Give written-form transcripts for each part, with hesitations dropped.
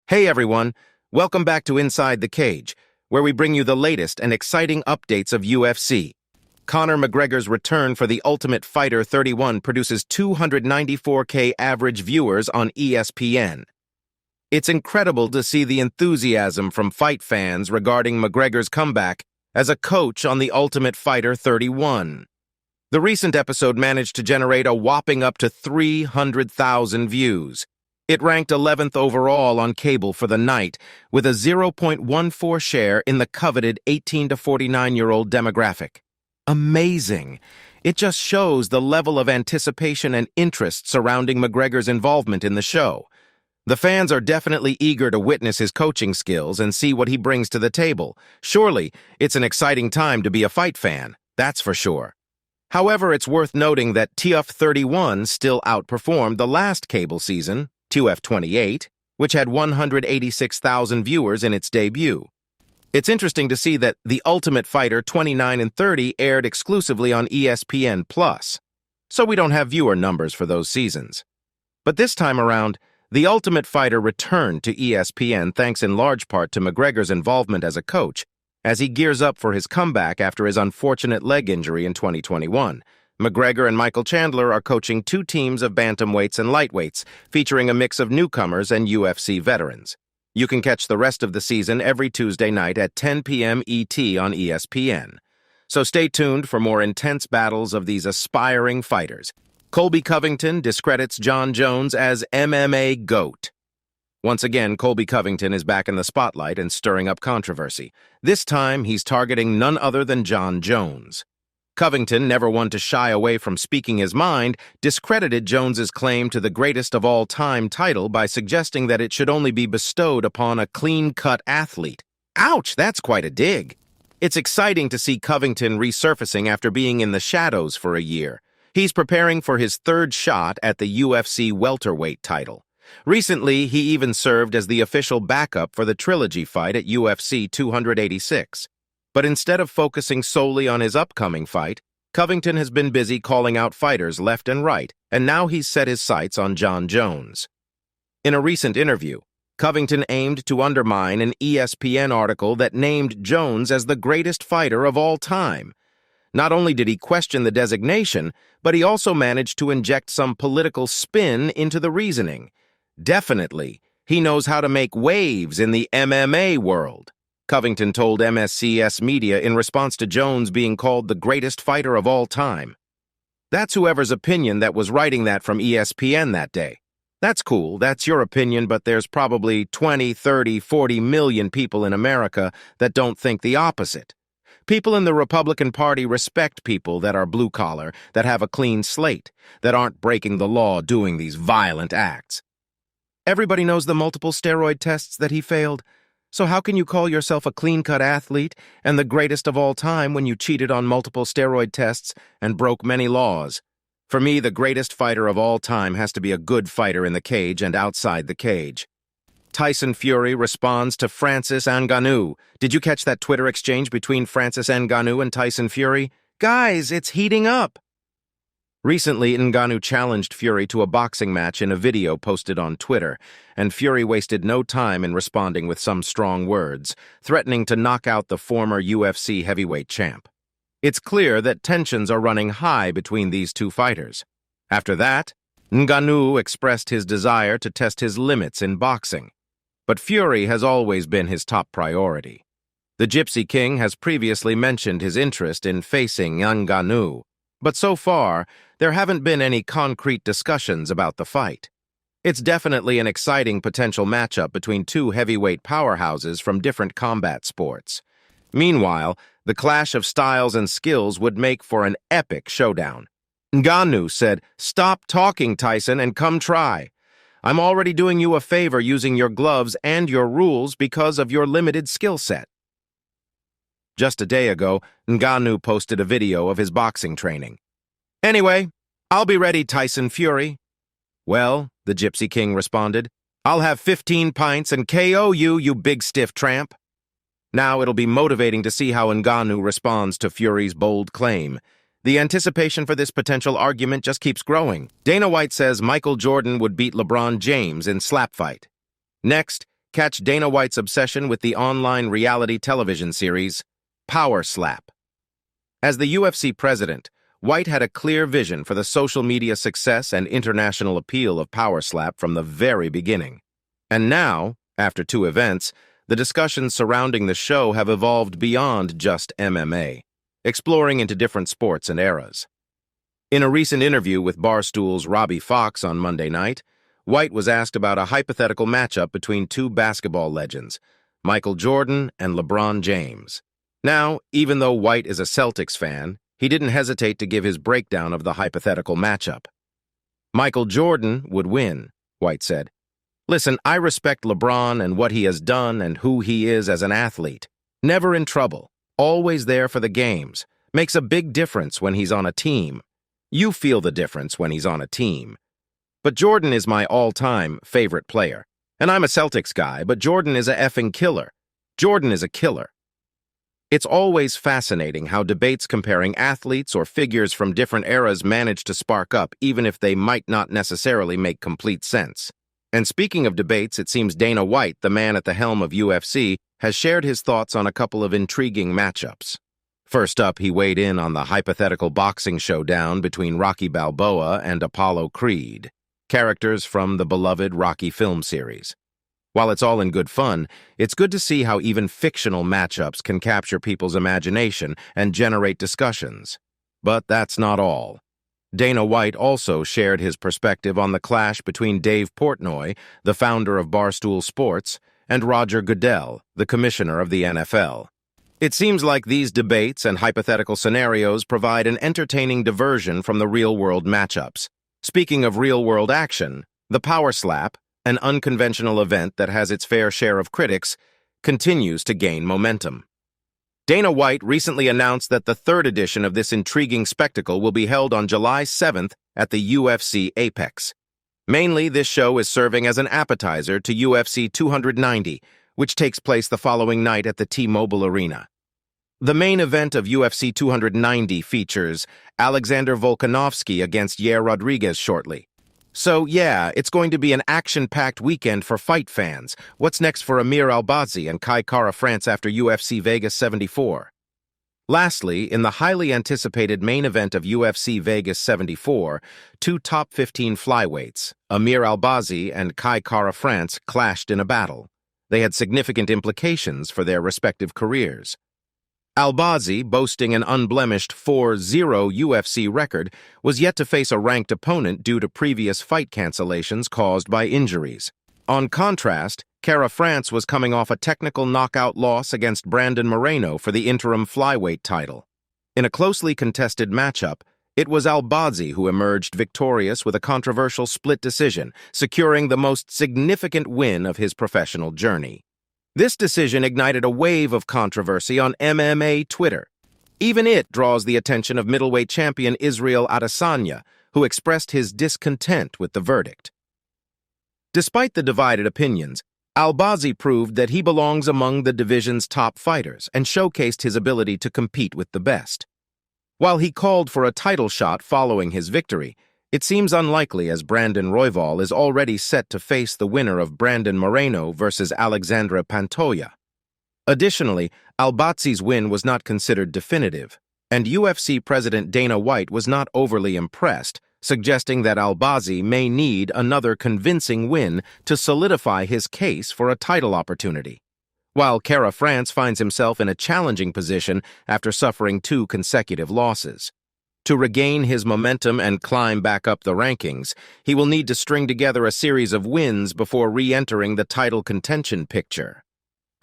Hey everyone, welcome back to Inside the Cage, where we bring you the latest and exciting updates of UFC. Conor McGregor's return for The Ultimate Fighter 31 produces 294K average viewers on ESPN. It's incredible to see the enthusiasm from fight fans regarding McGregor's comeback as a coach on The Ultimate Fighter 31. The recent episode managed to generate a whopping up to 300,000 views. It ranked 11th overall on cable for the night, with a 0.14 share in the coveted 18 to 49-year-old demographic. Amazing! It just shows the level of anticipation and interest surrounding McGregor's involvement in the show. The fans are definitely eager to witness his coaching skills and see what he brings to the table. Surely, it's an exciting time to be a fight fan, that's for sure. However, it's worth noting that TUF 31 still outperformed the last cable season, TUF 28, which had 186,000 viewers in its debut. It's interesting to see that The Ultimate Fighter 29 and 30 aired exclusively on ESPN+, so we don't have viewer numbers for those seasons. But this time around, The Ultimate Fighter returned to ESPN thanks in large part to McGregor's involvement as a coach, as he gears up for his comeback after his unfortunate leg injury in 2021. McGregor and Michael Chandler are coaching two teams of bantamweights and lightweights, featuring a mix of newcomers and UFC veterans. You can catch the rest of the season every Tuesday night at 10 p.m. ET on ESPN. So stay tuned for more intense battles of these aspiring fighters. Colby Covington discredits Jon Jones as MMA GOAT. Once again, Colby Covington is back in the spotlight and stirring up controversy. This time, he's targeting none other than Jon Jones. Covington, never one to shy away from speaking his mind, discredited Jones's claim to the greatest of all time title by suggesting that it should only be bestowed upon a clean-cut athlete. Ouch, that's quite a dig. It's exciting to see Covington resurfacing after being in the shadows for a year. He's preparing for his third shot at the UFC welterweight title. Recently, he even served as the official backup for the trilogy fight at UFC 286. But instead of focusing solely on his upcoming fight, Covington has been busy calling out fighters left and right, and now he's set his sights on Jon Jones. In a recent interview, Covington aimed to undermine an ESPN article that named Jones as the greatest fighter of all time. Not only did he question the designation, but he also managed to inject some political spin into the reasoning. Definitely, he knows how to make waves in the MMA world. Covington told MSCS Media in response to Jones being called the greatest fighter of all time. That's whoever's opinion that was writing that from ESPN that day. That's cool, that's your opinion, but there's probably 20, 30, 40 million people in America that don't think the opposite. People in the Republican Party respect people that are blue-collar, that have a clean slate, that aren't breaking the law doing these violent acts. Everybody knows the multiple steroid tests that he failed. So how can you call yourself a clean-cut athlete and the greatest of all time when you cheated on multiple steroid tests and broke many laws? For me, the greatest fighter of all time has to be a good fighter in the cage and outside the cage. Tyson Fury responds to Francis Ngannou. Did you catch that Twitter exchange between Francis Ngannou and Tyson Fury? Guys, it's heating up! Recently, Ngannou challenged Fury to a boxing match in a video posted on Twitter, and Fury wasted no time in responding with some strong words, threatening to knock out the former UFC heavyweight champ. It's clear that tensions are running high between these two fighters. After that, Ngannou expressed his desire to test his limits in boxing, but Fury has always been his top priority. The Gypsy King has previously mentioned his interest in facing Ngannou, but so far, there haven't been any concrete discussions about the fight. It's definitely an exciting potential matchup between two heavyweight powerhouses from different combat sports. Meanwhile, the clash of styles and skills would make for an epic showdown. Ngannou said, "Stop talking, Tyson, and come try. I'm already doing you a favor using your gloves and your rules because of your limited skill set." Just a day ago, Ngannou posted a video of his boxing training. "Anyway, I'll be ready, Tyson Fury." "Well," the Gypsy King responded, "I'll have 15 pints and KO you, you big stiff tramp." Now it'll be motivating to see how Ngannou responds to Fury's bold claim. The anticipation for this potential argument just keeps growing. Dana White says Michael Jordan would beat LeBron James in slap fight. Next, Catch Dana White's obsession with the online reality television series, Power Slap. As the UFC president, White had a clear vision for the social media success and international appeal of Power Slap from the very beginning. And now, after 2 events, the discussions surrounding the show have evolved beyond just MMA, exploring into different sports and eras. In a recent interview with Barstool's Robbie Fox on Monday night, White was asked about a hypothetical matchup between 2 basketball legends, Michael Jordan and LeBron James. Now, even though White is a Celtics fan, he didn't hesitate to give his breakdown of the hypothetical matchup. Michael Jordan would win, White said. Listen, I respect LeBron and what he has done and who he is as an athlete. Never in trouble, always there for the games. Makes a big difference when he's on a team. You feel the difference when he's on a team. But Jordan is my all-time favorite player. And I'm a Celtics guy, but Jordan is a effing killer. Jordan is a killer. It's always fascinating how debates comparing athletes or figures from different eras manage to spark up, even if they might not necessarily make complete sense. And speaking of debates, it seems Dana White, the man at the helm of UFC, has shared his thoughts on a couple of intriguing matchups. First up, he weighed in on the hypothetical boxing showdown between Rocky Balboa and Apollo Creed, characters from the beloved Rocky film series. While it's all in good fun, it's good to see how even fictional matchups can capture people's imagination and generate discussions. But that's not all. Dana White also shared his perspective on the clash between Dave Portnoy, the founder of Barstool Sports, and Roger Goodell, the commissioner of the NFL. It seems like these debates and hypothetical scenarios provide an entertaining diversion from the real-world matchups. Speaking of real-world action, the Power Slap, an unconventional event that has its fair share of critics, continues to gain momentum. Dana White recently announced that the 3rd edition of this intriguing spectacle will be held on July 7th at the UFC Apex. Mainly, this show is serving as an appetizer to UFC 290, which takes place the following night at the T-Mobile Arena. The main event of UFC 290 features Alexander Volkanovski against Yair Rodriguez shortly. So yeah, it's going to be an action-packed weekend for fight fans. What's next for Amir Albazi and Kai Kara France after UFC Vegas 74? Lastly, in the highly anticipated main event of UFC Vegas 74, 2 top 15 flyweights, Amir Albazi and Kai Kara France, clashed in a battle. They had significant implications for their respective careers. Albazi, boasting an unblemished 4-0 UFC record, was yet to face a ranked opponent due to previous fight cancellations caused by injuries. On contrast, Kara France was coming off a technical knockout loss against Brandon Moreno for the interim flyweight title. In a closely contested matchup, it was Albazi who emerged victorious with a controversial split decision, securing the most significant win of his professional journey. This decision ignited a wave of controversy on MMA Twitter. Even it draws the attention of middleweight champion Israel Adesanya, who expressed his discontent with the verdict. Despite the divided opinions, Albazi proved that he belongs among the division's top fighters and showcased his ability to compete with the best. While he called for a title shot following his victory, it seems unlikely as Brandon Royval is already set to face the winner of Brandon Moreno versus Alexandra Pantoja. Additionally, Albazi's win was not considered definitive, and UFC President Dana White was not overly impressed, suggesting that Albazi may need another convincing win to solidify his case for a title opportunity, while Kara France finds himself in a challenging position after suffering 2 consecutive losses. To regain his momentum and climb back up the rankings, he will need to string together a series of wins before re-entering the title contention picture.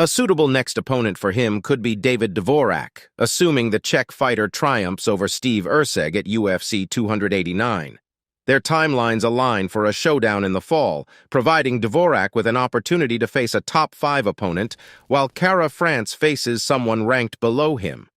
A suitable next opponent for him could be David Dvorak, assuming the Czech fighter triumphs over Steve Erceg at UFC 289. Their timelines align for a showdown in the fall, providing Dvorak with an opportunity to face a top 5 opponent, while Kara France faces someone ranked below him.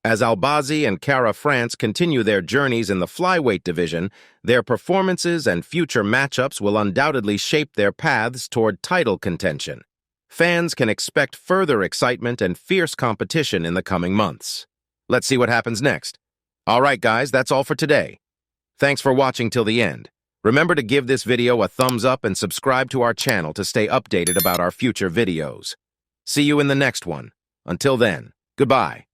As Albazi and Kara France continue their journeys in the flyweight division, their performances and future matchups will undoubtedly shape their paths toward title contention. Fans can expect further excitement and fierce competition in the coming months. Let's see what happens next. All right, guys, that's all for today. Thanks for watching till the end. Remember to give this video a thumbs up and subscribe to our channel to stay updated about our future videos. See you in the next one. Until then, goodbye.